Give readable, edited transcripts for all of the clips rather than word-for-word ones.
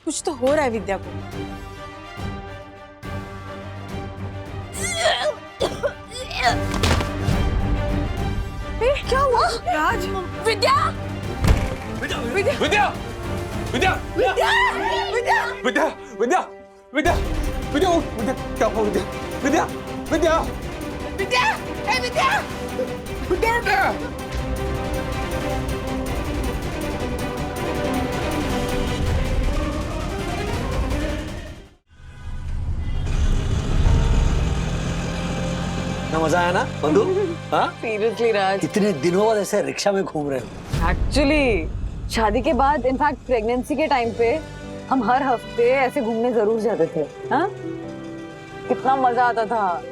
कुछ तो हो रहा है विद्या को। क्या हुआ? राज, विद्या, विद्या विद्या विद्या विद्या विद्या, विद्या, विद्या विद्या विद्या विद्या उठ, विद्या क्या हुआ? विद्या विद्या विद्या विद्या, ए विद्या, विद्या ना मजा आया ना बंधु? हाँ, सीरियसली राज, इतने दिनों बाद ऐसे रिक्शा में घूम रहे हो। एक्चुअली शादी के बाद इनफैक्ट प्रेगनेंसी के टाइम पे हम हर हफ्ते ऐसे घूमने जरूर जाते थे। हाँ, कितना मजा आता था।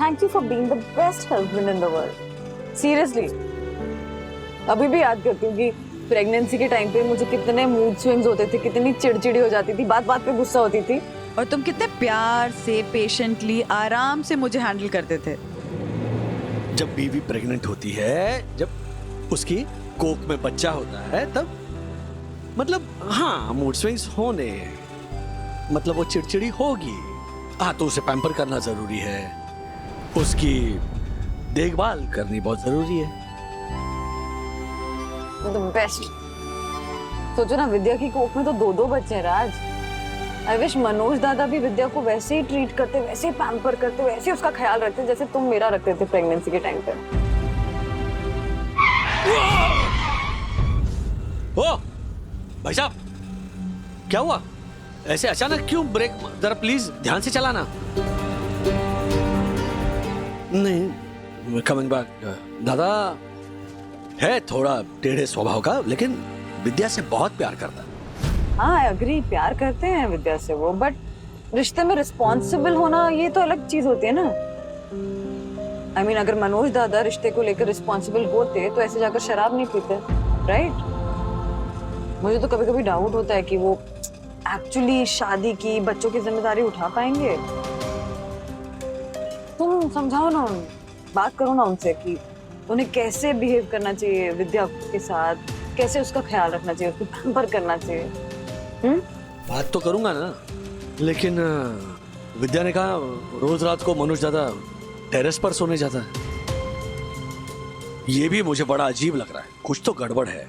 Thank you for being the best husband in the world. Seriously अभी भी याद करती हूँ कि प्रेगनेंसी के टाइम पे मुझे कितने मूड स्विंग्स होते थे, कितनी चिड़चिड़ी हो जाती थी, बात बात पे गुस्सा होती थी। और तुम कितने प्यार से, पेशेंटली, आराम से मुझे हैंडल करते थे। जब बीवी प्रेग्नेंट होती है, जब उसकी कोख में बच्चा होता है, तब मतलब हाँ मूड स्विंग्स होने, मतलब वो चिड़चिड़ी होगी। हाँ, तो उसे पैम्पर करना जरूरी है, उसकी देखभाल करनी बहुत जरूरी है। The best. सोचो ना, विद्या की कोख में तो 2-2 बच्चे हैं राज। आई विश मनोज दादा भी विद्या को वैसे ही ट्रीट करते, वैसे ही पैम्पर करते, वैसे ही उसका ख्याल रखते जैसे तुम मेरा रखते थे प्रेगनेंसी के टाइम पे। ओ भाई साहब, क्या हुआ? ऐसे अचानक क्यों ब्रेक? जरा प्लीज ध्यान से चलाना। नहीं, कमिंग बैक। दादा है थोड़ा टेढ़े स्वभाव का, लेकिन विद्या से बहुत प्यार करता है। हाँ, आई एग्री, प्यार करते हैं विद्या से वो, बट रिश्ते में रिस्पॉन्सिबल होना ये तो अलग चीज होती है ना। आई मीन, अगर मनोज दादा रिश्ते को लेकर रिस्पॉन्सिबल होते तो ऐसे जाकर शराब नहीं पीते, राइट? मुझे तो कभी कभी डाउट होता है कि वो एक्चुअली शादी की, बच्चों की जिम्मेदारी उठा पाएंगे। तुम समझाओ ना, बात करो ना उनसे कि उन्हें कैसे बिहेव करना चाहिए विद्या के साथ, कैसे उसका ख्याल रखना चाहिए, उसको पैम्पर करना चाहिए। बात तो करूंगा ना, लेकिन विद्या ने कहा रोज रात को मनोज दादा टेरेस पर सोने जाता है। ये भी मुझे बड़ा अजीब लग रहा है, कुछ तो गड़बड़ है।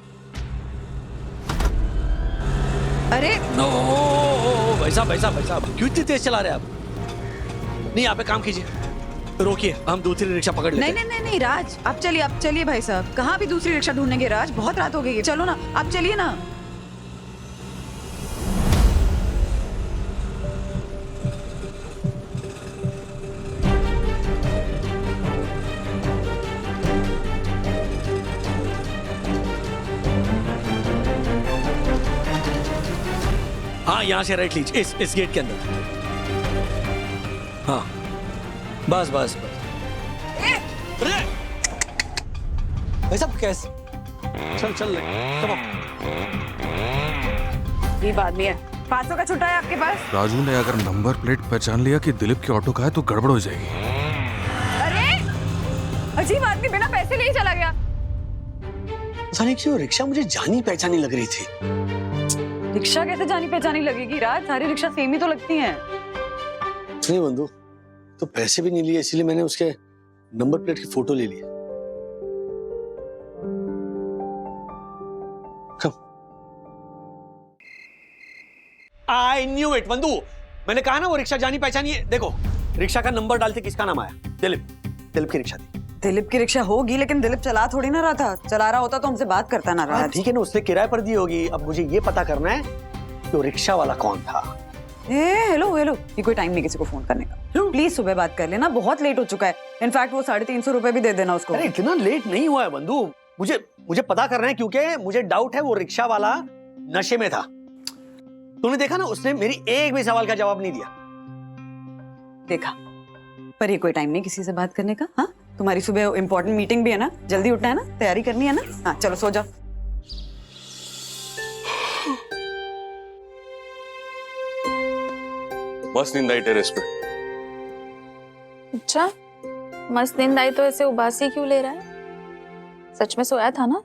अरे नो, भाई साहब क्यों इतनी तेज चला रहे हैं आप? नहीं, आप एक काम कीजिए, रोकिए, हम दूसरी रिक्शा पकड़ लेते हैं। नहीं नहीं नहीं नहीं राज, आप चलिए भाई साहब। कहाँ भी दूसरी रिक्शा ढूंढेंगे राज? बहुत रात हो गई है, चलो ना, आप चलिए ना। हाँ, यहाँ से राइट लीजिए, इस गेट के अंदर। हाँ, बस बस बस। अरे भाई साहब, कैसे? चल ये बात भी है। 500 का छुट्टा है आपके पास? राजू ने अगर नंबर प्लेट पहचान लिया कि दिलीप के ऑटो का है तो गड़बड़ हो जाएगी। अरे अजीब आदमी बिना पैसे ले ही चला गया। पता नहीं क्यों रिक्शा मुझे जानी पहचानी लग रही थी। रिक्शा कैसे जानी पहचानी लगेगी राज? सारी रिक्शा सेम ही तो लगती हैं। नहीं बंधु, तो पैसे भी नहीं लिए, इसलिए मैंने उसके नंबर प्लेट की फोटो ले ली। आई न्यू इट बंधु, मैंने कहा ना वो रिक्शा जानी पहचानी है। देखो, रिक्शा का नंबर डालते किसका नाम आया? दिलीप की रिक्शा थी। दिलीप की रिक्शा होगी, लेकिन दिलीप चला थोड़ी ना रहा था। चला रहा होता तो हमसे बात करता ना राज। ठीक है ना, उसने किराए पर दी होगी। अब मुझे ये पता करना है कि वो रिक्शा वाला कौन था। हेलो, ये कोई टाइम नहीं किसी को फोन करने का। प्लीज सुबह बात कर लेना, बहुत लेट हो चुका है। इनफैक्ट वो 350 रुपए भी दे देना उसको। अरे इतना लेट नहीं हुआ है बंधु, मुझे पता करना है, क्योंकि मुझे डाउट है वो रिक्शा वाला नशे में था। तूने देखा ना, उसने मेरी एक भी सवाल का जवाब नहीं दिया। देखा, पर ये कोई टाइम नहीं किसी से बात करने का। हाँ, तुम्हारी सुबह इंपॉर्टेंट मीटिंग भी है ना, जल्दी उठना है ना, तैयारी करनी है ना। हाँ चलो सो जाओ। मस्त नींद आई टेरेस पे। अच्छा, मस्त नींद आई तो ऐसे उबासी क्यों ले रहा है? सच में सोया था ना?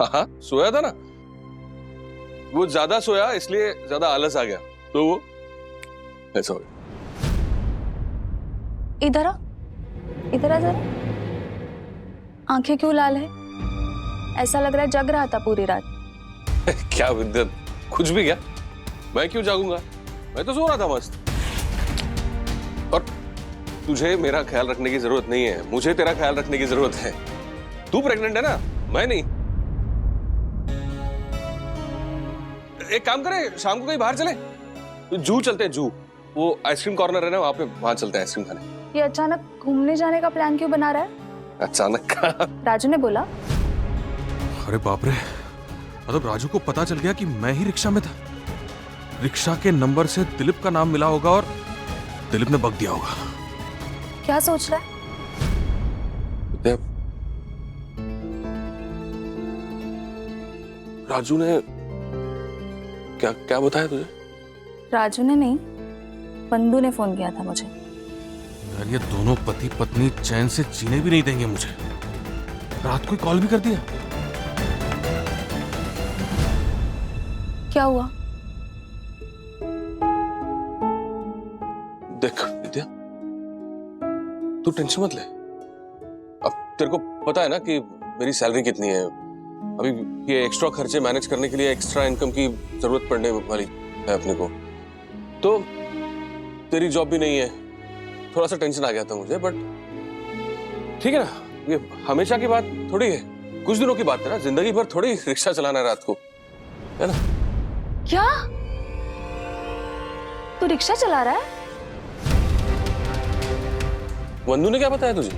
हाँ, सोया था ना। वो ज्यादा सोया इसलिए ज्यादा आलस आ गया, तो वो ऐसा हो गया। इधर आ, इधर आ जरा। आंखें क्यों लाल है? ऐसा लग रहा है जग रहा था पूरी रात। क्या विद्या, कुछ भी क्या? मैं क्यों जागूंगा? मैं तो सो रहा था मस्त। और तुझे मेरा ख्याल रखने की जरूरत नहीं है, मुझे तेरा ख्याल रखने की जरूरत है। तू प्रेग्नेंट है ना, मैं नहीं। एक काम करें, शाम को कहीं बाहर चले, जू चलते हैं। जू, वो आइसक्रीम कॉर्नर है ना, वहां चलते हैं आइसक्रीम खाने। ये अचानक घूमने जाने का प्लान क्यों बना रहा है? अचानक का? राजू ने बोला। अरे बाप रे, मतलब राजू को पता चल गया कि मैं ही रिक्शा में था। रिक्शा के नंबर से दिलीप का नाम मिला होगा और दिलीप ने बक दिया होगा। क्या सोच रहा है? राजू ने क्या क्या बताया तुझे? राजू ने नहीं, बंधु ने फोन किया था मुझे। यार ये दोनों पति पत्नी चैन से जीने भी नहीं देंगे मुझे। रात को कॉल भी कर दिया। क्या हुआ? देख विद्या, तू टेंशन मत ले। अब तेरे को पता है ना कि मेरी सैलरी कितनी है। अभी ये एक्स्ट्रा खर्चे मैनेज करने के लिए एक्स्ट्रा इनकम की जरूरत पड़ने वाली है अपने को। तो तेरी जॉब भी नहीं है, थोड़ा सा टेंशन आ गया था मुझे, बट ठीक है ना, ये हमेशा की बात थोड़ी है, कुछ दिनों की बात है ना, जिंदगी भर थोड़ी रिक्शा चलाना है रात को, है ना? क्या तू रिक्शा चला रहा है? बंधु ने क्या बताया तुझे?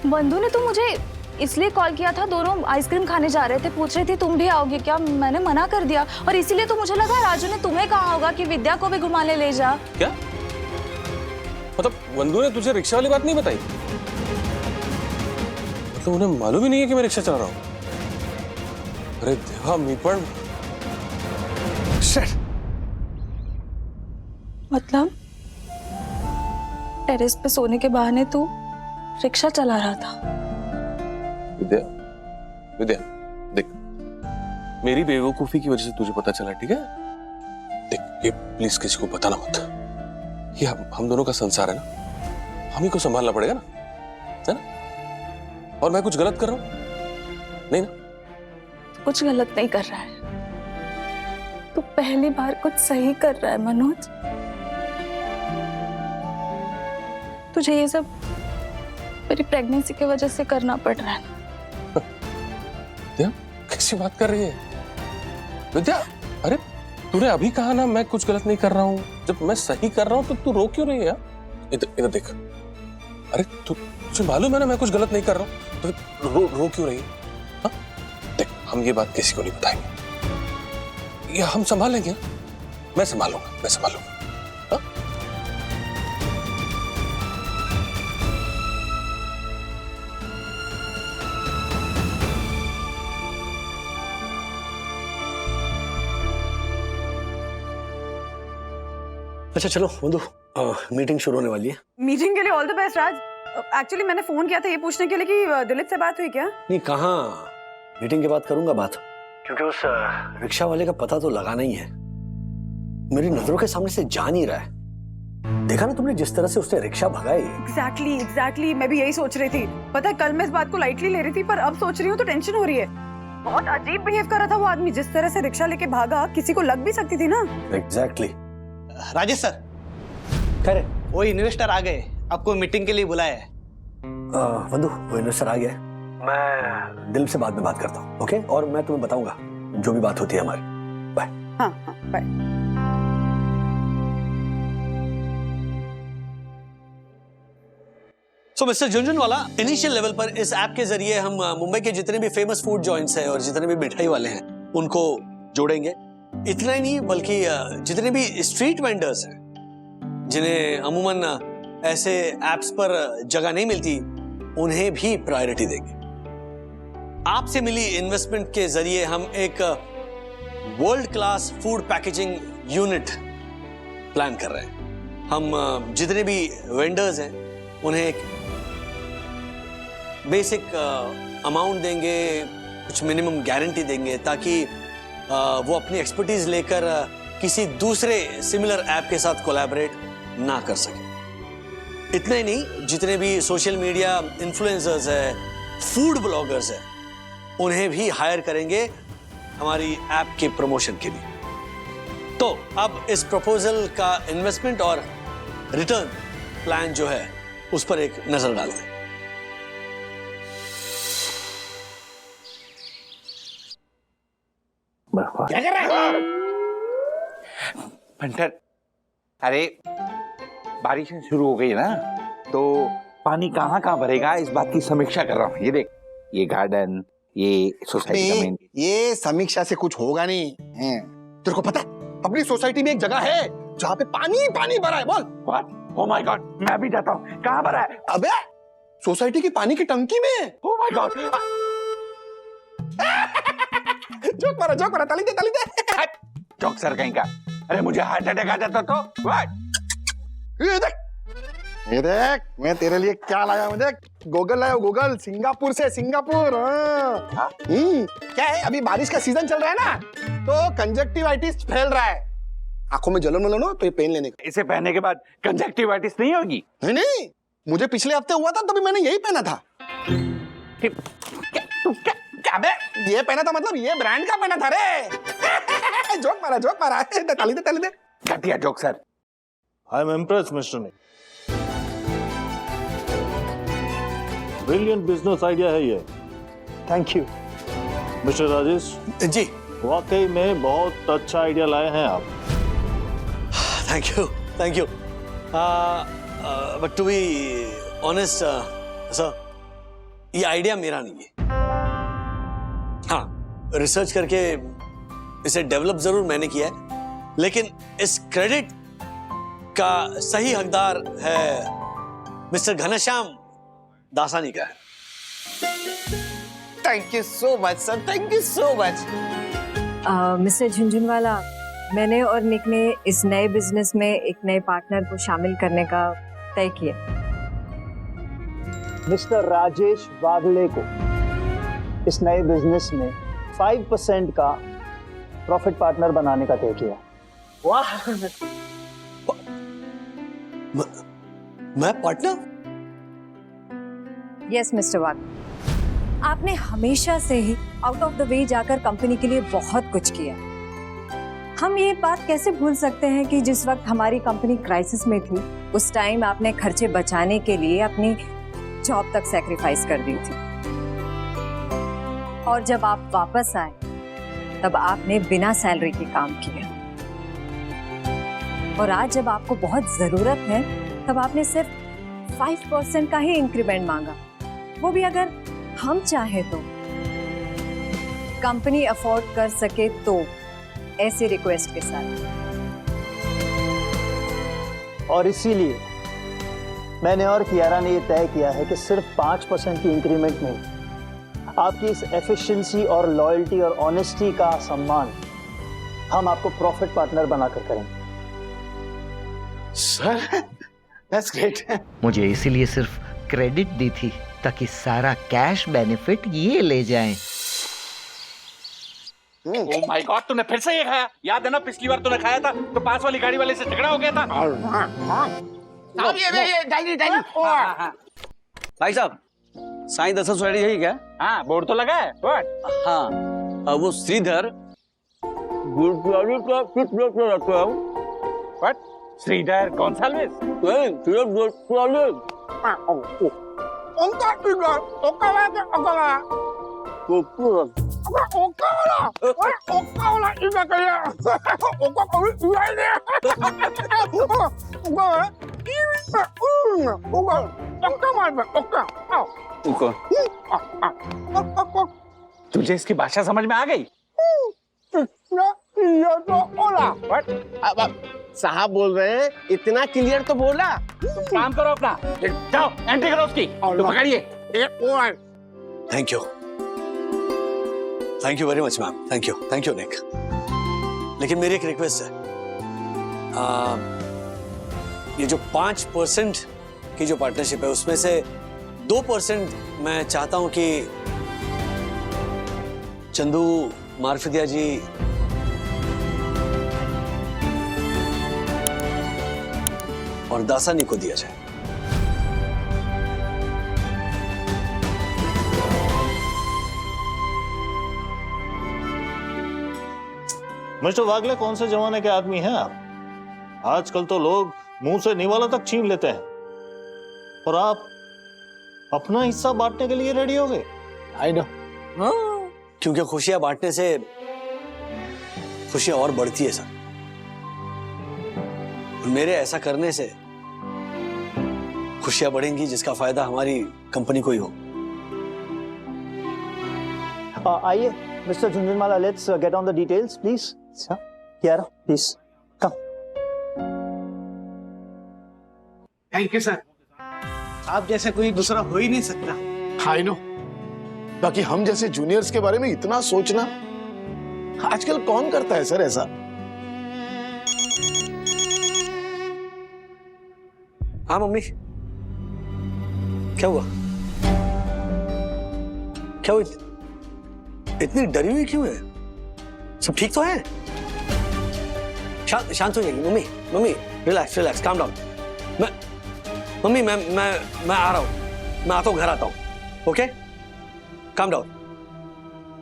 बंधु ने तो मुझे इसलिए कॉल किया था, दोनों आइसक्रीम खाने जा रहे थे, पूछ रही थी तुम भी आओगे क्या। मैंने मना कर दिया और इसीलिए तो मुझे लगा राजू ने तुम्हें कहा होगा कि विद्या को भी घुमाने ले जा। क्या मतलब बंधु ने तुझे रिक्शा वाली बात नहीं बताई? मतलब उन्हें मालूम ही नहीं है कि मैं रिक्शा चला रहा हूं? अरे देवा, मी पण मतलब टेरेस पे सोने के बहाने तू रिक्शा चला रहा था? विद्या, विद्या देख, मेरी बेवकूफी की वजह से तुझे पता चला, ठीक है? देख, ये प्लीज किसी को बताना मत। ये हम दोनों का संसार है ना, हम ही को संभालना पड़ेगा ना, है ना? और मैं कुछ गलत कर रहा हूं? नहीं ना? कुछ गलत नहीं कर रहा है, तू पहली बार कुछ सही कर रहा है मनोज। तुझे ये सब मेरी प्रेगनेंसी की वजह से करना पड़ रहा है। विद्या, कैसी बात कर रही है विद्या? अरे तूने अभी कहा ना मैं कुछ गलत नहीं कर रहा हूँ। जब मैं सही कर रहा हूँ तो तू रो क्यों रही है यार? इधर देख। अरे तुझे मालूम है ना मैं कुछ गलत नहीं कर रहा हूँ, तो रो क्यों रही है? हाँ? देख, हम ये बात किसी को नहीं बताएंगे, ये हम संभाल लेंगे। मैं संभालूंगा। हाँ? अच्छा चलो बंधु, मीटिंग शुरू होने वाली है। मीटिंग के लिए all the best Raj. Actually मैंने फोन किया था ये पूछने के लिए कि दिलीप से बात हुई क्या? नहीं, कहाँ, मीटिंग के बाद करूंगा बात, क्योंकि उस रिक्शा वाले का पता तो लगाना ही है। मेरी नजरों के सामने से जा नहीं रहा है। देखा ना तुमने जिस तरह से उसने रिक्शा भगाई। एग्जैक्टली मैं भी यही सोच रही थी। पता है कल मैं इस बात को लाइटली ले रही थी, पर अब सोच रही हूँ तो टेंशन हो रही है। बहुत अजीब बिहेव कर रहा था वो आदमी, जिस तरह से रिक्शा लेके भागा, किसी को लग भी सकती थी ना। एग्जैक्टली। राजेश सर, कह रहे वो इन्वेस्टर आ गए, आपको मीटिंग के लिए बुलाया है। बंधु, वो इन्वेस्टर आ गया, मैं दिलीप से बाद में बात करता हूँ, ओके? और मैं तुम्हें बताऊंगा जो भी बात होती है हमारी। बाय। हाँ बाय। सो मिस्टर झुनझुनवाला, इनिशियल लेवल पर इस ऐप के जरिए हम मुंबई के जितने भी फेमस फूड जॉइंट्स हैं और जितने भी मिठाई वाले हैं उनको जोड़ेंगे। इतना ही नहीं, बल्कि जितने भी स्ट्रीट वेंडर्स हैं जिन्हें अमूमन ऐसे ऐप्स पर जगह नहीं मिलती, उन्हें भी प्रायोरिटी देंगे। आपसे मिली इन्वेस्टमेंट के जरिए हम एक world class food packaging unit plan कर रहे हैं। हम जितने भी वेंडर्स हैं उन्हें एक बेसिक अमाउंट देंगे, कुछ मिनिमम गारंटी देंगे, ताकि वो अपनी एक्सपर्टीज लेकर किसी दूसरे सिमिलर ऐप के साथ कोलैबोरेट ना कर सके। इतना ही नहीं, जितने भी सोशल मीडिया इन्फ्लुएंसर्स हैं, फूड ब्लॉगर्स हैं, उन्हें भी हायर करेंगे हमारी ऐप के प्रमोशन के लिए। तो अब इस प्रपोजल का इन्वेस्टमेंट और रिटर्न प्लान जो है उस पर एक नजर डालते हैं। क्या कर रहा है पंटर? अरे बारिश शुरू हो गई ना, तो पानी कहाँ कहाँ भरेगा इस बात की समीक्षा कर रहा हूँ। ये देख, ये गार्डन, ये सोसाइटी का मेन। ये समीक्षा से कुछ होगा नहीं है। तेरे को पता है अपनी सोसाइटी में एक जगह है जहाँ पे पानी पानी भरा है। बोल। What? Oh my God, मैं भी जाता हूँ। कहाँ भरा है? अबे सोसाइटी की पानी की टंकी में। Oh my God. जोक मारा ताली दे। चौक सर कहीं का। अरे मुझे हार्ट अटैक आ जाता तो What? ये देख मैं तेरे लिए क्या लाया हूँ। देख गूगल लाया हूँ, गूगल सिंगापुर से। सिंगापुर हाँ। क्या है, अभी बारिश का सीजन चल रहा है ना, तो कंजक्टिवाइटिस फैल रहा है। आंखों में जलन वलन हो तो ये पेन लेने का। इसे पहनने के बाद कंजक्टिवाइटिस नहीं होगी? नहीं, मुझे पिछले हफ्ते हुआ था तभी मैंने यही पहना था। क्या बे? ये पहना था मतलब ये ब्रांड का पहना था रे। जोक मारा ताली दे। घटिया joke sir. I am impressed mister Nick. Brilliant business idea है ये। Thank you. Mister Rajesh, ji वाकई में बहुत अच्छा आइडिया लाए हैं आप। Thank you. But to be honest sir, ये आइडिया मेरा नहीं है। हाँ, रिसर्च करके इसे डेवलप जरूर मैंने किया है, लेकिन इस क्रेडिट का सही हकदार है मिस्टर घनश्याम दासानी का है। Thank you so much sir, thank you so much. Mister Jhunjhunwala, मैंने और निक ने इस नए बिजनेस में एक नए पार्टनर को शामिल करने का तय किया। मिस्टर राजेश वागले को इस नए बिजनेस में 5% का प्रॉफिट पार्टनर बनाने का तय किया। वाह, मैं पार्टनर? यस मिस्टर वागले, आपने हमेशा से ही आउट ऑफ द वे जाकर कंपनी के लिए बहुत कुछ किया। हम ये बात कैसे भूल सकते हैं कि जिस वक्त हमारी कंपनी क्राइसिस में थी, उस टाइम आपने खर्चे बचाने के लिए अपनी जॉब तक सैक्रिफाइस कर दी थी, और जब आप वापस आए तब आपने बिना सैलरी के काम किया, और आज जब आपको बहुत जरूरत है तब आपने सिर्फ 5% का ही इंक्रीमेंट मांगा, वो भी अगर हम चाहे तो। कंपनी अफोर्ड कर सके तो ऐसे रिक्वेस्ट के साथ। और इसीलिए मैंने और कियारा ने ये तय किया है कि सिर्फ 5% की इंक्रीमेंट में आपकी इस एफिशिएंसी और लॉयल्टी और ऑनेस्टी का सम्मान हम आपको प्रॉफिट पार्टनर बनाकर करेंगे। Sir that's great. मुझे इसीलिए सिर्फ क्रेडिट दी थी ताकि सारा कैश बेनिफिट ये ले जाएं। Oh my God, तूने फिर से ये खाया? याद है ना पिछली बार तूने खाया था तो पास वाली गाड़ी वाले से झगड़ा हो गया था। साहब ये डायरी भाई साहब, साईं दशरथ सोसाइटी यही क्या? हाँ, बोर्ड तो लगा है। What? हाँ, वो श्रीधर गुरुद्वारे का किस ब्लॉक में रखता हूँ? What? श्रीधर गोंसाल्विस? तुझे इसकी भाषा समझ में आ गई? साहब बोल रहे हैं, इतना क्लियर तो बोला। काम करो अपना, जाओ एंट्री करो उसकी, तो पकड़िए। Thank you very much ma'am, thank you Nick. लेकिन मेरी एक रिक्वेस्ट है, ये जो 5% की जो पार्टनरशिप है उसमें से 2% मैं चाहता हूं कि चंदू मार्फिदिया जी और दासानी को दिया जाए। मिस्टर वागले, कौन से जमाने के आदमी हैं आप? आजकल तो लोग मुंह से निवाला तक छीन लेते हैं, और आप अपना हिस्सा बांटने के लिए रेडी हो गए। आई नो, क्योंकि खुशियां बांटने से खुशियां और बढ़ती है सर। मेरे ऐसा करने से खुशियां बढ़ेंगी जिसका फायदा हमारी कंपनी को ही हो। आइए mister Jhunjhunwala, let's get on the details please. Kiara please come. Thank you sir. आप जैसे कोई दूसरा हो ही नहीं सकता। आई नो, बाकी हम जैसे जूनियर्स के बारे में इतना सोचना आजकल कौन करता है सर ऐसा? हाँ मम्मी, क्या हुआ? क्या हुआ? इतनी डरी हुई क्यों है? सब ठीक तो है? शांत हो जाएगी mummy. Mummy relax relax, calm down. Mummy मैं आ रहा हूँ, मैं आता हूँ, घर आता हूँ। Okay, calm down.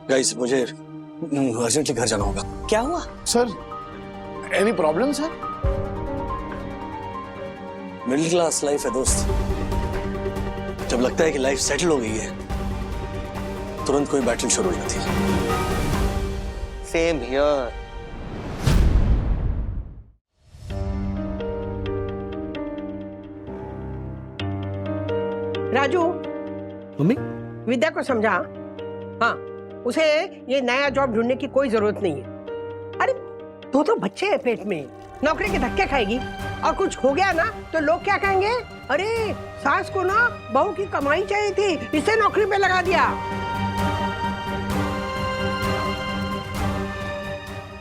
गाइस, मुझे अर्जेंटली घर जाना होगा। क्या हुआ sir? Any problem sir? Middle class life है दोस्त। जब लगता है कि लाइफ सेटल हो गई है, तुरंत कोई बैटल शुरू हो जाती है। Same here. Raju, mummy Vidya को समझा। हाँ, उसे ये नया जॉब ढूंढने की कोई जरूरत नहीं है। अरे दो तो बच्चे हैं पेट में, नौकरी के धक्के खाएगी, और कुछ हो गया ना तो लोग क्या कहेंगे? अरे सास को ना बहू की कमाई चाहिए थी, इसे नौकरी पे लगा दिया।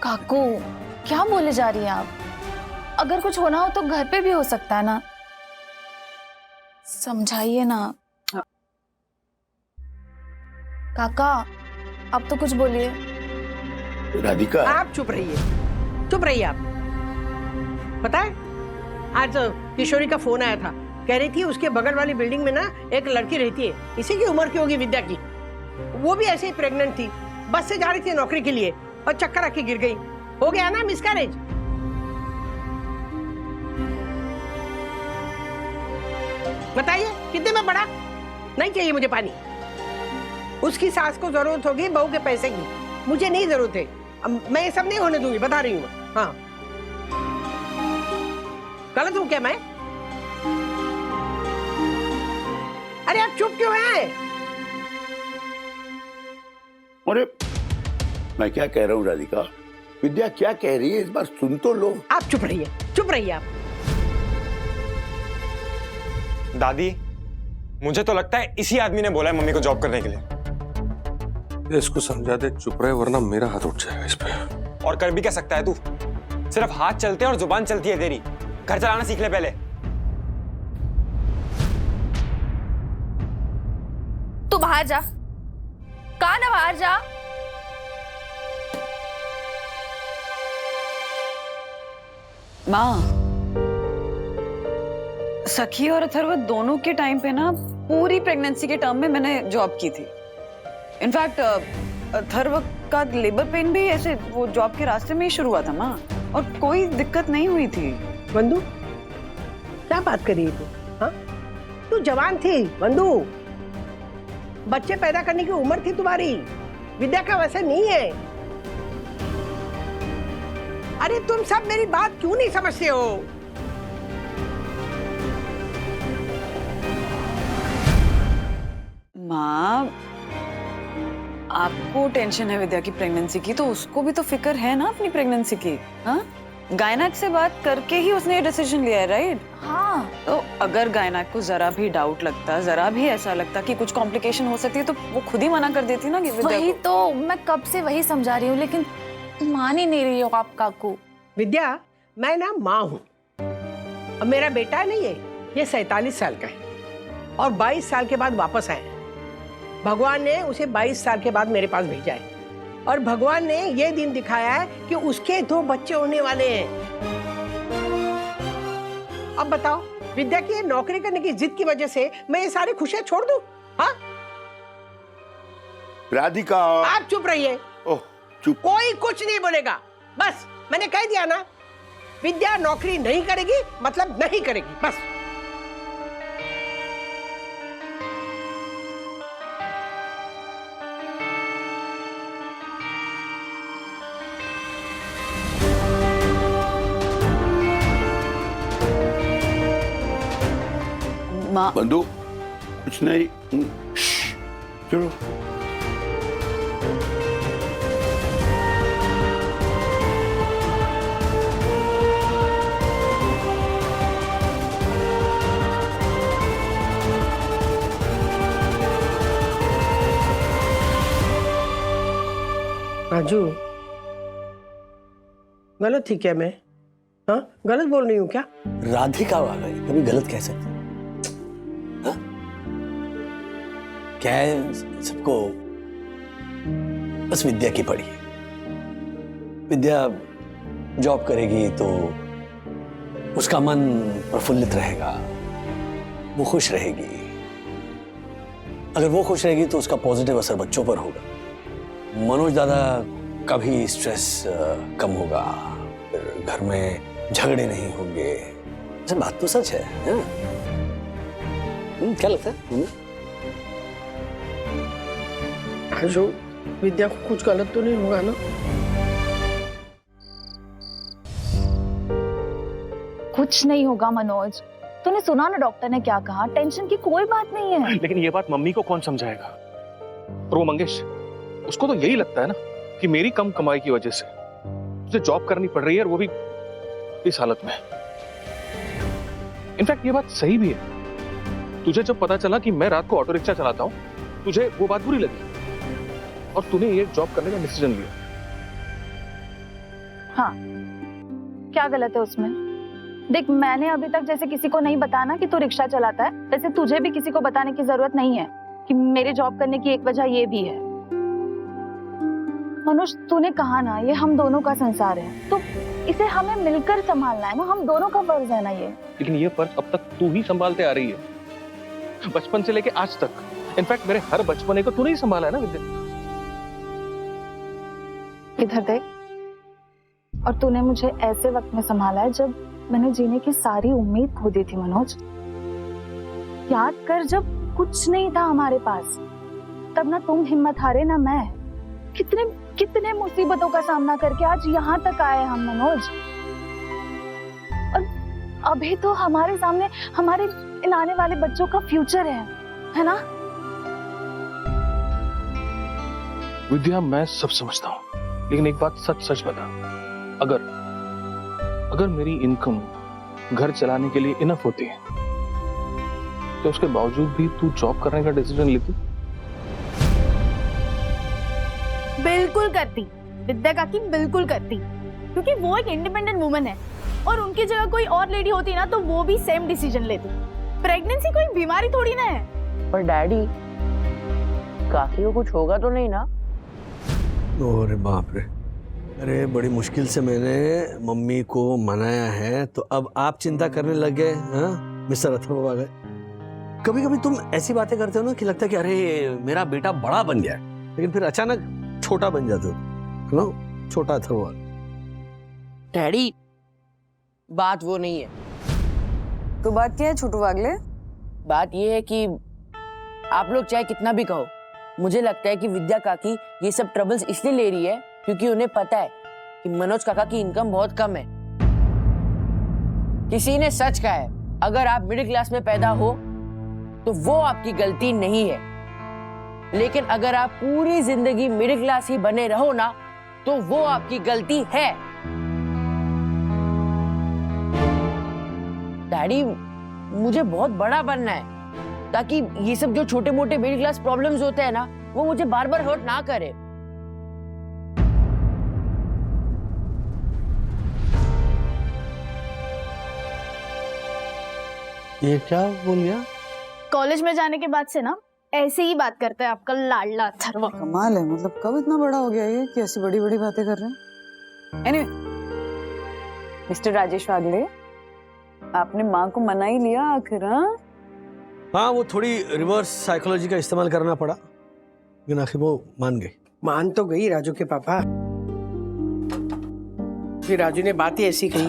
काकू, क्या बोले जा रही हैं आप? अगर कुछ होना हो तो घर पे भी हो सकता है ना, समझाइए ना। काका, आप तो कुछ बोलिए। राधिका, आप चुप रहिए, चुप रहिए आप। पता है, आज किशोरी का फोन आया था, कह रही थी उसके बगल वाली बिल्डिंग में ना एक लड़की रहती है, इसी की उम्र की होगी, विद्या की। वो भी ऐसे ही प्रेग्नेंट थी, बस से जा रही थी नौकरी के लिए और चक्कर आके गिर गई। हो गया ना मिसकैरेज। बताइए कितने में पड़ा? नहीं चाहिए मुझे पानी। उसकी सास को जरूरत होगी बहू के पैसे की, मुझे नहीं जरूरत है। अब मैं ये सब नहीं होने दूंगी, बता रही हूँ। हाँ, गलत हूँ क्या मैं? अरे आप चुप क्यों हैं? अरे मैं क्या कह रहा हूँ राधिका, विद्या क्या कह रही है इस बार सुन तो लो। आप चुप रहिए, चुप रहिए आप। दादी, मुझे तो लगता है इसी आदमी ने बोला है मम्मी को जॉब करने के लिए। इसको समझा दे चुप रहे, वरना मेरा हाथ उठ जाएगा इस पे। और कर भी क्या सकता है तू? सिर्फ हाथ चलते हैं और जुबान चलती है तेरी। घर चलाना सीख ले पहले। तू बाहर जा, कहा ना बाहर जा। माँ, सखी और अथर्व दोनों के टाइम पे ना पूरी प्रेगनेंसी के टर्म में मैंने जॉब की थी। इनफैक्ट अथर्व का लेबर पेन भी ऐसे वो जॉब के रास्ते में ही शुरू हुआ था माँ, और कोई दिक्कत नहीं हुई थी। बंधु, क्या बात कर रही है तू? हाँ, तू जवान थी बंधु, बच्चे पैदा करने की उम्र थी तुम्हारी। विद्या का वैसे नहीं है। अरे तुम सब मेरी बात क्यों नहीं समझते हो? माँ, आपको टेंशन है विद्या की प्रेगनेंसी की, तो उसको भी तो फिक्र है ना अपनी प्रेगनेंसी की। हाँ, गायनाक से बात करके ही उसने ये डिसीजन लिया है, राइट? हाँ, तो अगर गायनाक को जरा भी डाउट लगता, जरा भी ऐसा लगता कि कुछ कॉम्प्लिकेशन हो सकती है, तो वो खुद ही मना कर देती ना कि विद्या वही को। तो मैं कब से वही समझा रही हूँ, लेकिन मान ही नहीं रही हो आप काकू। विद्या, मैं ना माँ हूँ, अब मेरा बेटा नहीं है, ये 47 साल का है और 22 साल के बाद वापस आया है। भगवान ने उसे 22 साल के बाद मेरे पास भेजा है। और भगवान ने ये दिन दिखाया है कि उसके 2 बच्चे होने वाले हैं। अब बताओ, विद्या की नौकरी करने की जिद की वजह से मैं ये सारी खुशियां छोड़ दूं? हाँ, राधिका, आप चुप रहिए। ओह, चुप। कोई कुछ नहीं बोलेगा, बस मैंने कह दिया ना, विद्या नौकरी नहीं करेगी मतलब नहीं करेगी, बस। माँ, बंधु, कुछ नहीं। श्श, चलो। राजू, गलत थी क्या मैं? हाँ, गलत बोल रही हूँ क्या? राधिका आ गई, कभी गलत कह सकते? हाँ? क्या है, सबको बस विद्या की पड़ी है। विद्या जॉब करेगी तो उसका मन प्रफुल्लित रहेगा, वो खुश रहेगी। अगर वो खुश रहेगी तो उसका पॉजिटिव असर बच्चों पर होगा। मनोज दादा का भी स्ट्रेस कम होगा, फिर घर में झगड़े नहीं होंगे। अच्छा, बात तो सच है, हाँ? क्या लगता है? राजू, विद्या को कुछ गलत तो नहीं होगा ना? कुछ नहीं होगा मनोज, तूने सुना ना डॉक्टर ने क्या कहा, टेंशन की कोई बात नहीं है। लेकिन ये बात मम्मी को कौन समझाएगा? और वो मंगेश, उसको तो यही लगता है ना कि मेरी कम कमाई की वजह से तुझे जॉब करनी पड़ रही है, और वो भी इस हालत में। इनफैक्ट ये बात सही भी है। तुझे जब पता चला कि मैं रात को ऑटो रिक्शा चलाता हूं, तुझे वो बात बुरी लगी और तूने ये जॉब करने का डिसीजन लिया। हाँ, क्या गलत है उसमें? देख, मैंने अभी तक जैसे किसी को नहीं बताना कि तू रिक्शा चलाता है, वैसे तुझे भी किसी को बताने की जरूरत नहीं है कि मेरे जॉब करने की एक वजह ये भी है। मनोज, तूने कहा ना, ये हम दोनों का संसार है, तो इसे हमें मिलकर संभालना है ना, हम दोनों का फर्ज है ना ये। लेकिन ये फर्ज अब तक तू ही संभालते आ रही है, बचपन से लेके आज तक। इनफैक्ट मेरे हर बचपने को तूने ही संभाला है ना विद्या। इधर देख, और तूने मुझे ऐसे वक्त में संभाला है जब मैंने जीने की सारी उम्मीद खो दी थी। मनोज, याद कर, जब कुछ नहीं था हमारे पास, तब ना तुम हिम्मत हारे ना मैं। कितने कितने मुसीबतों का सामना करके आज यहाँ तक आए हम मनोज। और अभी तो हमारे सामने हमारे इन आने वाले बच्चों का फ्यूचर है ना? विद्या, मैं सब समझता हूँ, लेकिन एक बात सच सच बता, अगर मेरी इनकम घर चलाने के लिए इनफ होती है तो उसके बावजूद भी तू जॉब करने का डिसीजन लेती? बिल्कुल करती विद्या काकी, बिल्कुल करती, क्योंकि वो एक इंडिपेंडेंट वुमन है और उनकी जगह कोई और लेडी होती ना तो वो भी सेम डिसीजन लेती। प्रेगनेंसी कोई बीमारी थोड़ी ना है। पर डैडी, काकी को कुछ होगा तो नहीं ना? अरे बाप रे, अरे बड़ी मुश्किल से मैंने मम्मी को मनाया है, तो अब आप चिंता करने लग गए? हाँ मिस्टर अथर्व आ गए। कभी कभी तुम ऐसी बातें करते हो ना कि लगता है कि अरे मेरा बेटा बड़ा बन गया, लेकिन फिर अचानक छोटा बन जाते हो ना, छोटा अथर्व। डैडी, बात वो नहीं है। तो बात क्या है छोटू वागले? बात ये है कि आप लोग चाहे कितना भी कहो, मुझे लगता है कि विद्या काकी ये सब ट्रबल्स इसलिए ले रही है क्योंकि उन्हें पता है कि मनोज काका की इनकम बहुत कम है। किसी ने सच कहा है, अगर आप मिडिल क्लास में पैदा हो तो वो आपकी गलती नहीं है, लेकिन अगर आप पूरी जिंदगी मिडिल क्लास ही बने रहो ना तो वो आपकी गलती है। डैडी, मुझे बहुत बड़ा बनना है ताकि ये सब जो छोटे मोटे मिडिल क्लास प्रॉब्लम्स होते हैं ना, वो मुझे बार बार हर्ट ना करे। ये क्या बोल गया? कॉलेज में जाने के बाद से ना ऐसे ही बात करता है आपका लाडला अथर्व। कमाल है, मतलब कब इतना बड़ा हो गया ये कि ऐसी बड़ी बड़ी बातें कर रहे हैं। एनीवे, मिस्टर राजेश वागले, आपने माँ को मना ही लिया आखिर। हाँ, वो थोड़ी रिवर्स साइकोलॉजी का इस्तेमाल करना पड़ा, लेकिन आखिर वो मान गई। मान तो गई राजू के पापा, फिर राजू ने बात ही ऐसी कही,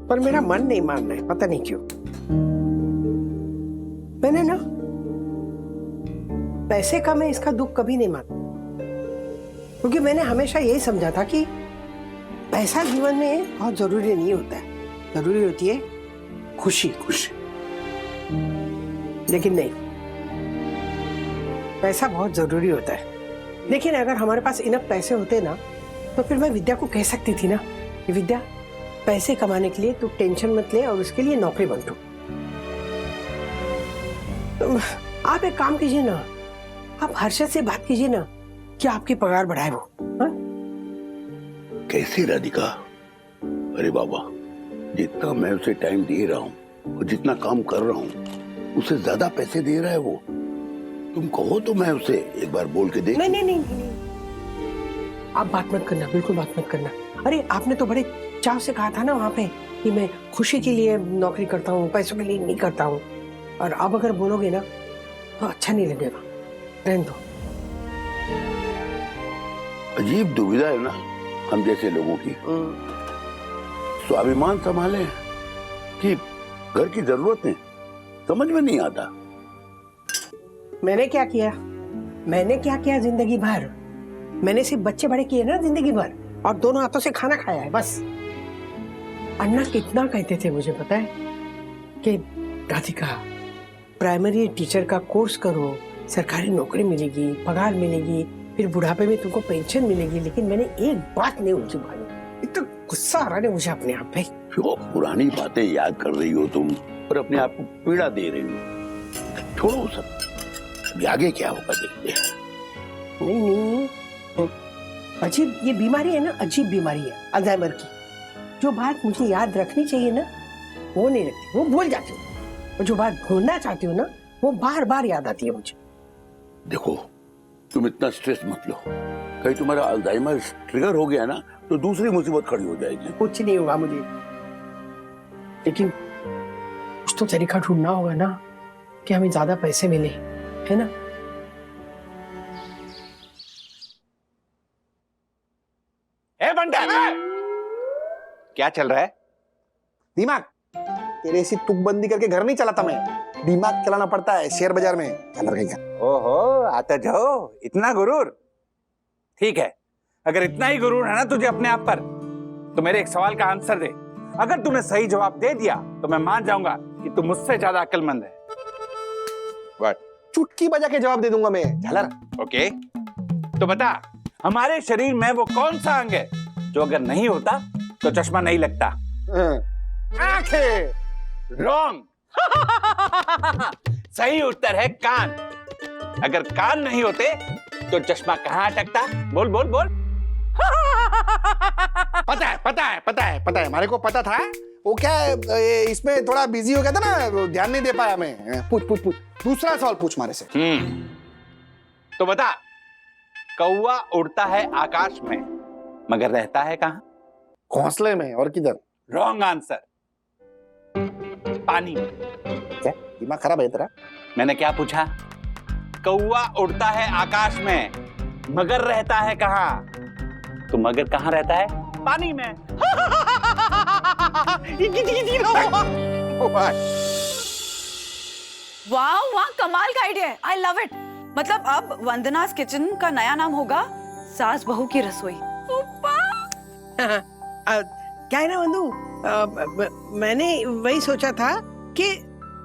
पर मेरा मन नहीं मान रहा है, पता नहीं क्यों। मैंने ना पैसे का मैं इसका दुख कभी नहीं माना, क्योंकि मैंने हमेशा यही समझा था कि पैसा जीवन में बहुत जरूरी नहीं होता है, जरूरी होती है खुशी। खुशी लेकिन नहीं, पैसा बहुत जरूरी होता है। लेकिन अगर हमारे पास इनफ पैसे होते ना, तो फिर मैं विद्या को कह सकती थी ना कि विद्या, पैसे कमाने के लिए तू टेंशन मत ले और उसके लिए नौकरी बंटो। आप एक काम कीजिए ना, आप हर्षद से बात कीजिए ना कि आपकी पगार बढ़ाए वो। कैसी राधिका? अरे बाबा, जितना मैं उसे टाइम दे रहा हूँ और जितना काम कर रहा हूँ, उससे ज्यादा पैसे दे रहा है वो। तुम कहो तो मैं उसे एक बार बोल के देख। नहीं नहीं नहीं, नहीं। आप बात मत करना, बिल्कुल बात मत करना। अरे आपने तो बड़े चाव से कहा था ना वहाँ पे कि मैं खुशी के लिए नौकरी करता हूँ, पैसों के लिए नहीं करता हूँ। और अब अगर बोलोगे ना तो अच्छा नहीं लगेगा, रहने दो। अजीब दुविधा है ना हम जैसे लोगों की। स्वाभिमान संभाले कि घर की जरूरतें, समझ में नहीं आता। मैंने क्या किया? मैंने क्या किया जिंदगी भर? मैंने सिर्फ बच्चे बड़े किए ना जिंदगी भर, और दोनों हाथों से खाना खाया है बस। अन्ना कितना कहते थे मुझे पता है कि राधिका, प्राइमरी टीचर का कोर्स करो, सरकारी नौकरी मिलेगी, पगार मिलेगी, फिर बुढ़ापे में तुमको पेंशन मिलेगी। लेकिन मैंने एक बात नहीं उनकी मानी। इतना गुस्सा आ रहा है मुझे अपने आप पे। जो पुरानी बातें याद कर रही हो तुम और अपने आप को पीड़ा दे रही हो, छोड़ो सब। अभी आगे क्या होगा देखते हैं। नहीं नहीं, अजीब ये बीमारी है ना, अजीब बीमारी है अल्जाइमर की। जो बात मुझे याद रखनी चाहिए ना, वो नहीं रखती, वो भूल जाती हूँ। और जो बात भूलना चाहती हूँ ना, वो बार बार याद आती है मुझे। देखो, तुम इतना स्ट्रेस मत लो। कहीं तुम्हारा अल्जाइमर ट्रिगर हो गया ना, तो दूसरी मुसीबत खड़ी हो जाएगी। कुछ नहीं होगा मुझे, लेकिन कुछ तो तरीका ढूंढना होगा ना कि हमें ज्यादा पैसे मिले, है ना? ए बंटा, क्या चल रहा है? दिमाग तेरे सी तुकबंदी करके घर नहीं चलाता मैं, दिमाग चलाना पड़ता है शेयर बाजार में। ओहो, आता जाओ, इतना गुरूर? ठीक है, अगर इतना ही गुरूर है ना तुझे अपने आप पर, तो मेरे एक सवाल का आंसर दे। अगर तूने सही जवाब दे दिया तो मैं मान जाऊंगा कि तू मुझसे ज्यादा अक्लमंद है। What? चुटकी बजा के जवाब दे दूंगा मैं, झालर। ओके, तो बता, हमारे शरीर में वो कौन सा अंग है जो अगर नहीं होता तो चश्मा नहीं लगता? आंखें। रॉन्ग। सही उत्तर है कान। अगर कान नहीं होते तो चश्मा कहाँ अटकता? बोल बोल बोल। पता है पता है पता है पता है, हमारे को पता था। वो क्या है, इसमें थोड़ा बिजी हो गया था ना, ध्यान नहीं दे पाया मैं। पूछ पूछ पूछ, दूसरा सवाल पूछ मारे से। तो बता, कौवा उड़ता है आकाश में मगर रहता है कहाँ? घोंसले में, और किधर? रॉन्ग आंसर, पानी में। क्या दिमाग खराब है तेरा? मैंने क्या पूछा? कौवा उड़ता है आकाश में मगर रहता है कहाँ? तो मगर कहाँ रहता है? पानी में। वाह वाह, कमाल का आइडिया है, आई लव इट। मतलब अब वंदनास किचन का नया नाम होगा सास बहू की रसोई। क्या है ना वंदू, मैंने वही सोचा था कि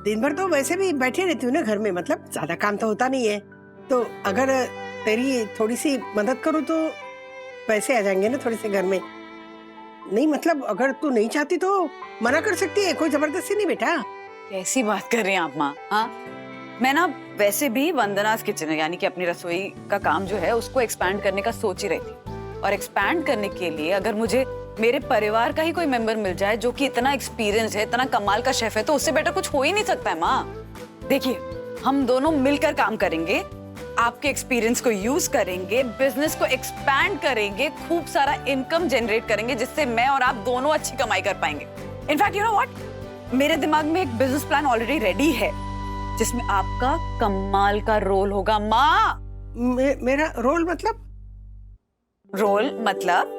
दिन भर तो वैसे भी बैठे रहती हूँ ना घर में, मतलब ज्यादा काम तो होता नहीं है, तो अगर तेरी थोड़ी सी मदद करूँ तो पैसे आ जाएंगे ना थोड़े से घर में। नहीं मतलब अगर तू नहीं चाहती तो मना कर सकती है, कोई जबरदस्ती नहीं बेटा। कैसी बात कर रही हैं आप माँ? हाँ, मैं ना वैसे भी वंदनास किचन यानी कि अपनी रसोई का काम जो है उसको एक्सपैंड करने का सोच ही रही थी। और एक्सपैंड करने के लिए अगर मुझे मेरे परिवार का ही कोई मेंबर मिल जाए जो कि इतना एक्सपीरियंस है, इतना कमाल का शेफ है, तो उससे बेटर कुछ हो ही नहीं सकता है माँ। देखिए, हम दोनों मिलकर काम करेंगे, आपके एक्सपीरियंस को यूज करेंगे, बिजनेस को एक्सपैंड करेंगे, खूब सारा इनकम जनरेट करेंगे, जिससे मैं और आप दोनों अच्छी कमाई कर पाएंगे। इनफैक्ट यू नो व्हाट, मेरे दिमाग में एक बिजनेस प्लान ऑलरेडी रेडी है, जिसमें आपका कमाल का रोल होगा। माँ, मेरा रोल मतलब? रोल मतलब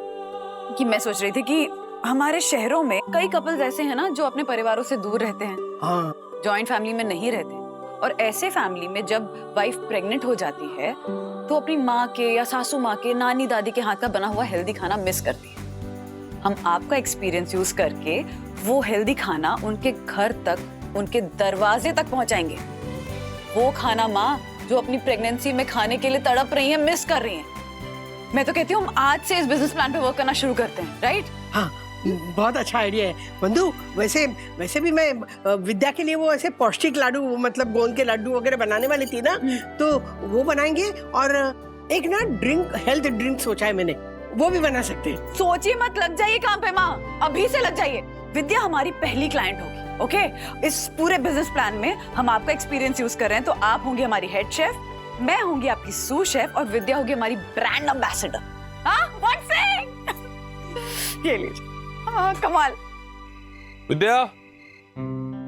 कि मैं सोच रही थी कि हमारे शहरों में कई कपल्स ऐसे हैं ना जो अपने परिवारों से दूर रहते हैं, जॉइंट फैमिली में नहीं रहते, और ऐसे फैमिली में जब वाइफ प्रेग्नेंट हो जाती है तो अपनी माँ के या सासू माँ के, नानी दादी के हाथ का बना हुआ हेल्दी खाना मिस करती है। हम आपका एक्सपीरियंस यूज करके वो हेल्दी खाना उनके घर तक, उनके दरवाजे तक पहुंचाएंगे। वो खाना माँ जो अपनी प्रेगनेंसी में खाने के लिए तड़प रही है, मिस कर रही है। मैं तो कहती हूँ हम आज से इस बिजनेस प्लान पे वर्क करना शुरू करते हैं, राइट? हाँ, बहुत अच्छा आइडिया है बंधु। वैसे भी मैं विद्या के लिए वो ऐसे पौष्टिक लाडू, मतलब गोंद के लड्डू वगैरह बनाने वाली थी ना, तो वो बनाएंगे। और एक ना ड्रिंक, हेल्थ ड्रिंक सोचा है मैंने, वो भी बना सकते हैं। सोचिए मत, लग जाइए काम पे माँ, अभी से लग जाइए। विद्या हमारी पहली क्लाइंट होगी, ओके? इस पूरे बिजनेस प्लान में हम आपका एक्सपीरियंस यूज कर रहे हैं, तो आप होंगी हमारी हेड शेफ, मैं होंगी आपकी सूस शेफ, और विद्या होगी हमारी ब्रांड एम्बेसडर। हाँ, व्हाट से? ये लीजिए। हाँ, कमाल। विद्या,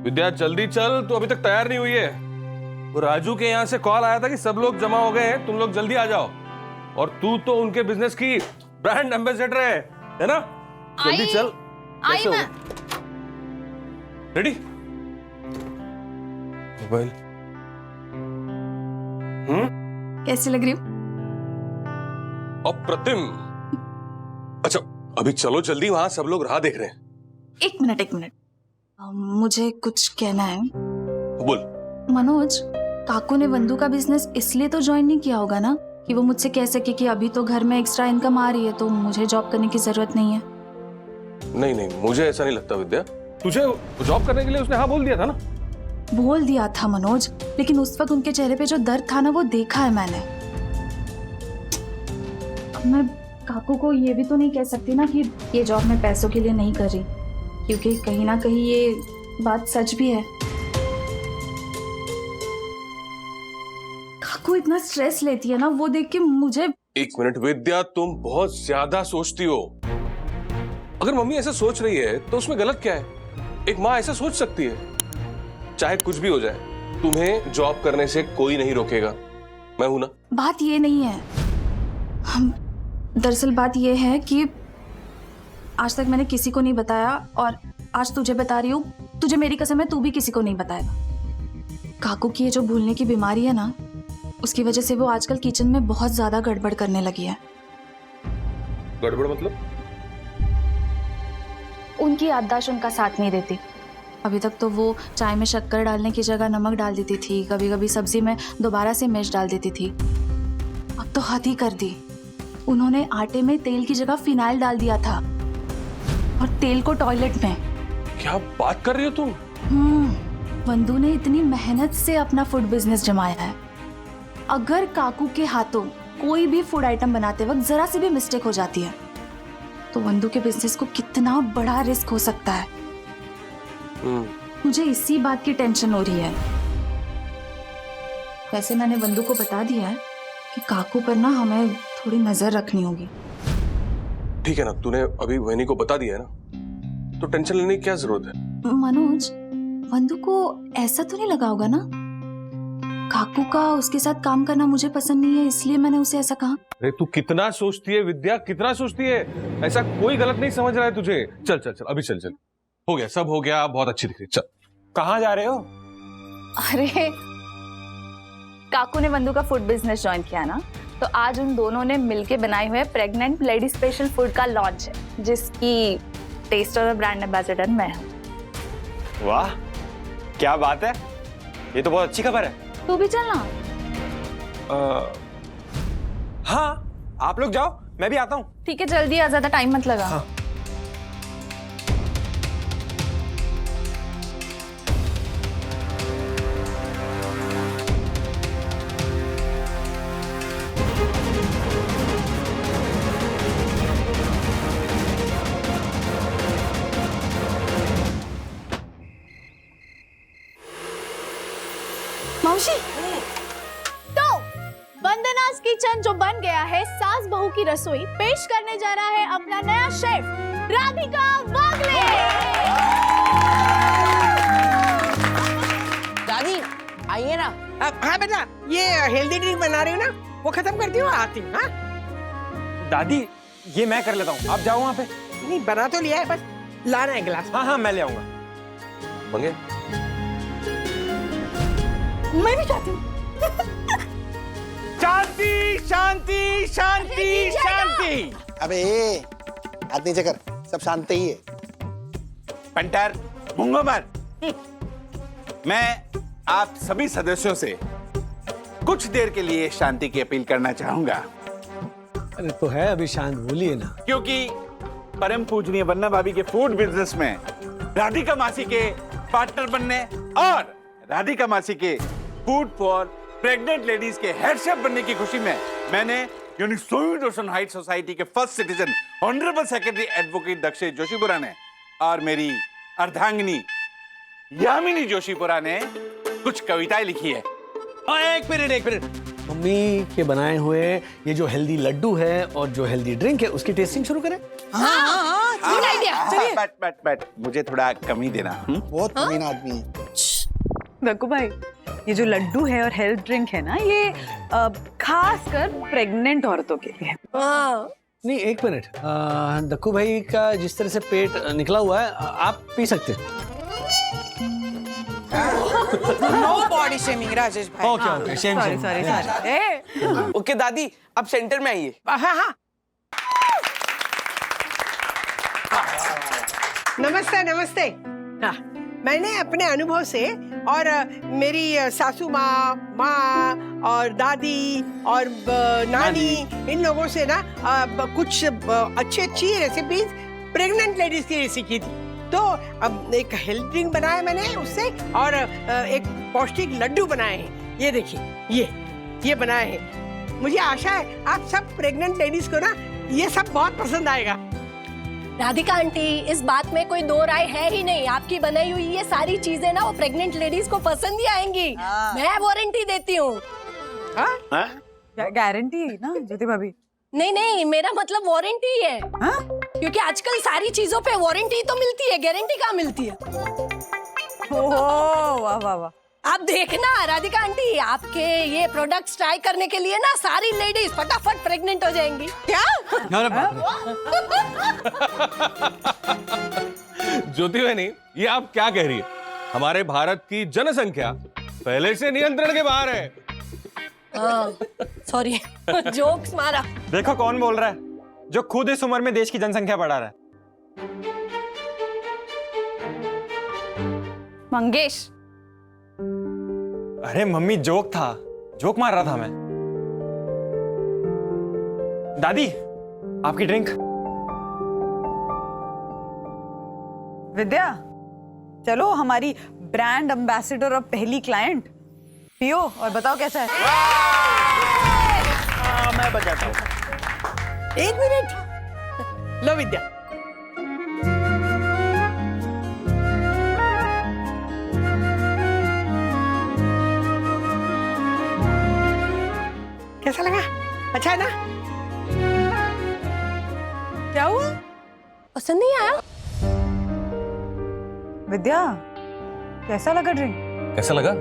विद्या जल्दी चल, तू अभी तक तैयार नहीं हुई है। वो राजू के यहाँ से कॉल आया था कि सब लोग जमा हो गए हैं, तुम लोग जल्दी आ जाओ। और तू तो उनके बिजनेस की ब्रांड एम्बेसडर है ना? जल्दी चल। आई मैं। रेडी? मोबाइल। कैसी लग रही हूँ? अप्रतिम। अच्छा अभी चलो जल्दी, वहां सब लोग राह देख रहे हैं। एक मिनट, मुझे कुछ कहना है। बोल। मनोज, काकू ने बंधु का बिजनेस इसलिए तो ज्वाइन नहीं किया होगा ना कि वो मुझसे कह सके कि अभी तो घर में एक्स्ट्रा इनकम आ रही है तो मुझे जॉब करने की जरूरत नहीं है। नहीं, मुझे ऐसा नहीं लगता विद्या। तुझे जॉब करने के लिए उसने हाँ बोल दिया था ना? बोल दिया था मनोज, लेकिन उस वक्त उनके चेहरे पे जो दर्द था ना, वो देखा है मैंने। मैं काकू को ये भी तो नहीं कह सकती ना कि ये जॉब मैं पैसों के लिए नहीं कर रही, क्योंकि कहीं ना कहीं ये बात सच भी है। काकू इतना स्ट्रेस लेती है ना, वो देख के मुझे। एक मिनट विद्या, तुम बहुत ज्यादा सोचती हो। अगर मम्मी ऐसा सोच रही है तो उसमें गलत क्या है? एक माँ ऐसा सोच सकती है। चाहे कुछ भी हो जाए, तुम्हें जॉब करने से कोई नहीं रोकेगा, मैं हूं ना। बात ये नहीं है, दरअसल बात ये है कि आज तक मैंने किसी को नहीं बताया, और आज तुझे बता रही हूँ। तुझे मेरी कसम है, तू भी किसी को नहीं बताएगा। काकू की ये जो भूलने की बीमारी है ना, उसकी वजह से वो आजकल किचन में बहुत ज्यादा गड़बड़ करने लगी है। गड़बड़ मतलब? उनकी याददाश्त उनका साथ नहीं देती। अभी तक तो वो चाय में शक्कर डालने की जगह नमक डाल देती थी, कभी कभी सब्जी में दोबारा से मिर्च डाल देती थी। अब तो हद ही कर दी। उन्होंने आटे में तेल की जगह फिनाइल डाल दिया था, और तेल को टॉयलेट में। क्या बात कर रही हो तुम? बंधु ने इतनी मेहनत से अपना फूड बिजनेस जमाया है। अगर काकू के हाथों कोई भी फूड आइटम बनाते वक्त जरा सी भी मिस्टेक हो जाती है तो बंधु के बिजनेस को कितना बड़ा रिस्क हो सकता है। मुझे इसी बात की टेंशन हो रही है। वैसे मैंने बंधु को बता दिया है कि काकू पर ना हमें थोड़ी नजर रखनी होगी। ठीक है ना, तूने अभी वहनी को बता दिया है ना, तो टेंशन लेने की क्या जरूरत है? मनोज, बंधु को ऐसा तो नहीं लगा होगा ना काकू का उसके साथ काम करना मुझे पसंद नहीं है, इसलिए मैंने उसे ऐसा कहा। अरे तू कितना सोचती है विद्या, कितना सोचती है। ऐसा कोई गलत नहीं समझ रहा है तुझे। चल अभी चल। हो गया, सब हो गया, बहुत अच्छी दिख रही। चल। कहाँ जा रहे हो? अरे काकू ने बंधु का फूड बिजनेस ज्वाइन किया ना, तो आज उन दोनों ने मिलके बनाए हुए प्रेग्नेंट लेडी स्पेशल फूड का लॉन्च है, जिसकी टेस्टर और ब्रांड एम्बेसडर मैं हूँ। वाह, क्या बात है, ये तो बहुत अच्छी खबर है। तू भी चलना। हाँ, आप लोग जाओ, मैं भी आता हूँ। ठीक है, जल्दी आ, ज्यादा टाइम मत लगा। हाँ। मौसी तो वंदनास किचन जो बन गया है सास बहू की रसोई, पेश करने जा रहा है अपना नया शेफ राधिका वागले। दादी आइए ना। हाँ बेटा, ये हेल्दी ड्रिंक बना रही हूँ ना, वो खत्म करती हूँ, आती हूँ। हाँ दादी ये मैं कर लेता हूँ, आप जाओ वहाँ पे। नहीं, बना तो लिया है, बस लाना है गिलास। हाँ हाँ मैं ले आऊंगा। मंगे मैं भी चाहती हूँ। शांति शांति शांति शांति। अबे हाथ नीचे कर, सब शांत ही है। पंटर मूंगो मत। मैं आप सभी सदस्यों से कुछ देर के लिए शांति की अपील करना चाहूंगा। अरे तो है, अभी शांत बोलिए ना। क्योंकि परम पूजनीय वन्ना भाभी के फूड बिजनेस में राधिका मासी के पार्टनर बनने और राधिका मासी के फूड फॉर प्रेग्नेंट लेडीज के हेड शेफ बनने की खुशी में मैंने यानी सोवियत ओशन हाइट सोसाइटी के first citizen honourable secretary advocate Dakshesh Joshipura ने और मेरी अर्धांगिनी यामिनी जोशीपुरा ने कुछ कविताएं लिखी है। एक मिनट, मम्मी के बनाए हुए ये जो हेल्दी लड्डू है और जो हेल्दी ड्रिंक है उसकी टेस्टिंग शुरू करें। Good idea. बट मुझे थोड़ा कम ही देना। बहुत कमीना आदमी है। दक्कू भाई, ये जो लड्डू है और हेल्थ ड्रिंक है ना, ये खास कर प्रेग्नेंट औरतों के लिए। नहीं, एक मिनट, दक्कू भाई का जिस तरह से पेट निकला हुआ है, आप पी सकते हैं। नो बॉडी शेमिंग राजेश भाई। Okay, sorry. ओके दादी, अब सेंटर में आइए। हाँ। नमस्ते। हाँ, मैंने अपने अनुभव से और मेरी सासू माँ और दादी और नानी, इन लोगों से ना कुछ अच्छी रेसिपीज प्रेग्नेंट लेडीज के लिए सीखी थी। तो अब एक हेल्थ ड्रिंक बनाया मैंने उससे, और एक पौष्टिक लड्डू बनाए हैं। ये देखिए, ये बनाए हैं। मुझे आशा है आप सब प्रेग्नेंट लेडीज को ना ये सब बहुत पसंद आएगा। राधिका आंटी, इस बात में कोई दो राय है ही नहीं। आपकी बनाई हुई ये सारी चीजें ना वो प्रेग्नेंट लेडीज को पसंद ही आएंगी। मैं वारंटी देती हूँ। गारंटी ना ज्योति भाभी? नहीं, मेरा मतलब वारंटी है। क्योंकि आजकल सारी चीजों पे वारंटी तो मिलती है, गारंटी कहाँ मिलती है। वाह। आप देखना राधिका आंटी, आपके ये प्रोडक्ट्स ट्राई करने के लिए ना सारी लेडीज फटाफट प्रेग्नेंट हो जाएंगी। क्या? ज्योति बहनी, ये आप क्या कह रही है? हमारे भारत की जनसंख्या पहले से नियंत्रण के बाहर है। सॉरी, जोक्स मारा। देखो कौन बोल रहा है, जो खुद इस उम्र में देश की जनसंख्या बढ़ा रहा है। मंगेश। अरे मम्मी, जोक मार रहा था मैं। दादी, आपकी ड्रिंक। विद्या, चलो हमारी ब्रांड एम्बेसडर और पहली क्लाइंट पियो और बताओ कैसा है। मैं बजाता हूँ। एक मिनट, लो विद्या। कैसा लगा? अच्छा है ना? क्या हुआ? पसंद नहीं आया? विद्या, कैसा लगा ड्रिंक? कैसा लगा?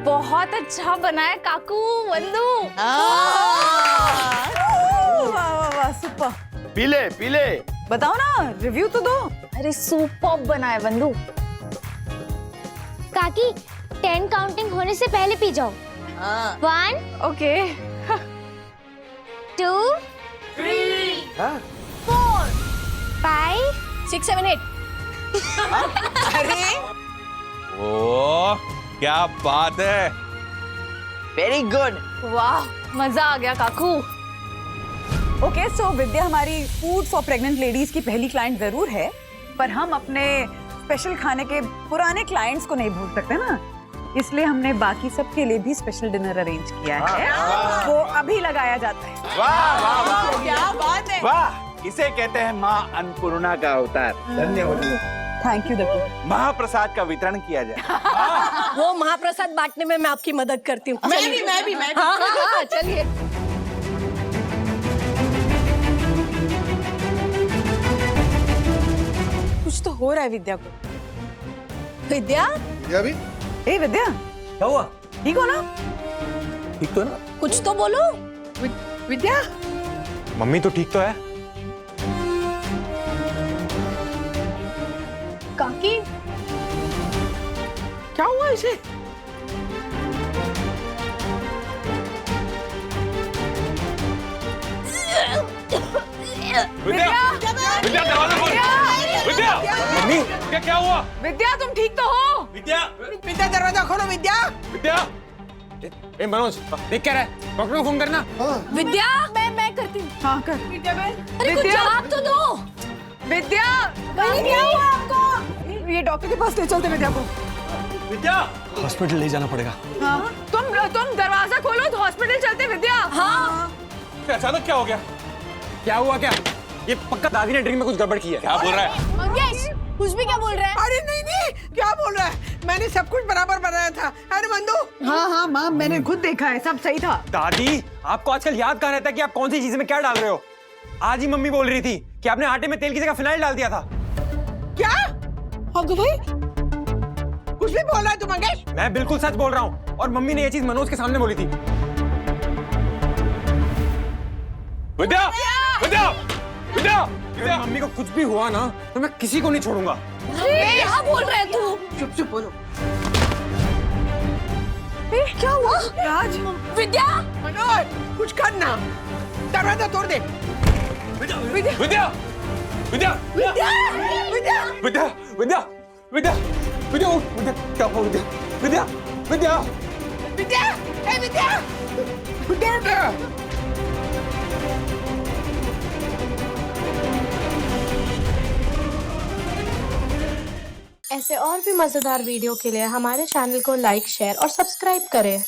बहुत अच्छा बनाया काकू, वंदू। वाह, सुपर। पी ले। बताओ ना, रिव्यू तो दो। अरे सुपर्ब बनाया वंदू। काकी, 10 काउंटिंग होने से पहले पी जाओ। 1 ओके 2 3 हाँ? 4 5 6 7 8। अरे ओ, क्या बात है। Very good. वाह, मजा आ गया काकू। ओके, सो विद्या हमारी फूड फॉर प्रेग्नेंट लेडीज की पहली क्लाइंट जरूर है, पर हम अपने स्पेशल खाने के पुराने क्लाइंट्स को नहीं भूल सकते ना, इसलिए हमने बाकी सबके लिए भी स्पेशल डिनर अरेंज किया है। वो अभी लगाया जाता है। वाह, क्या बात है। वाह, इसे कहते हैं माँ अन्नपूर्णा का अवतार। धन्यवाद। Thank you Dakku. महाप्रसाद का वितरण किया जाए। वो महाप्रसाद बांटने में मैं आपकी मदद करती हूँ। मैं भी हाँ हाँ हाँ चलिए। कुछ तो हो रहा है विद्या को। विद्या विद्या भी ए विद्या, क्या हुआ? ठीक हो ना? ठीक तो है ना? कुछ तो बोलो। विद्या मम्मी तो ठीक तो है? काकी क्या हुआ इसे? विद्या विद्या दरवाजा खोल। विद्या मम्मी क्या क्या हुआ? विद्या तुम ठीक तो हो? विद्या विद्या दरवाजा खोलो विद्या। विद्या ए मनोज देख क्या रहा है? डॉक्टर को फोन करना। विद्या मैं करती हूँ। हाँ कर। विद्या बहन, अरे कुछ जवाब तो दो। विद्या क्या हुआ आपको? ये डॉक्टर के पास ले चलते विद्या को। विद्या हॉस्पिटल ले जाना पड़ेगा। हाँ तुम दरवाजा खोलो तो हॉस्पिटल चलते विद्या। हाँ अचानक क्या हो गया? क्या हुआ क्या? ये पक्का दादी ने ड्रिंक में कुछ गड़बड़ की है। क्या बोल रहा है? मंगेश कुछ भी क्या बोल रहा है? अरे नहीं नहीं क्या बोल रहा है? मैंने सब कुछ बराबर बनाया था। अरे मंदू। हाँ हाँ माँ मैंने खुद देखा है, सब सही था। दादी आपको आजकल याद कहाँ रहता है कि आप कौन सी चीज में क्या डाल रहे हो? आज ही मम्मी बोल रही थी कि आपने आटे में तेल की जगह फिनाइल डाल दिया था। क्या? अगो भाई कुछ भी बोल रहा है तू मंगेश? मैं बिल्कुल सच बोल रहा हूँ और मम्मी ने ये चीज मनोज के सामने बोली थी। विद्या विद्या विद्या अगर मम्मी को कुछ भी हुआ ना तो मैं किसी को नहीं छोड़ूंगा। क्या बोल रहा है तू? चुप चुप बोलो। क्या हुआ? राज विद्या मनोज कुछ करना। दरवाजा तोड़ दे। विद्या विद्या विद्या विद्या विद्या विद्या विद्या विद्या विद्या उठ। विद्या क्या हुआ? विद्या विद्या विद्या विद्या ए विद्या विद्या। ऐसे और भी मजेदार वीडियो के लिए हमारे चैनल को लाइक, शेयर और सब्सक्राइब करें।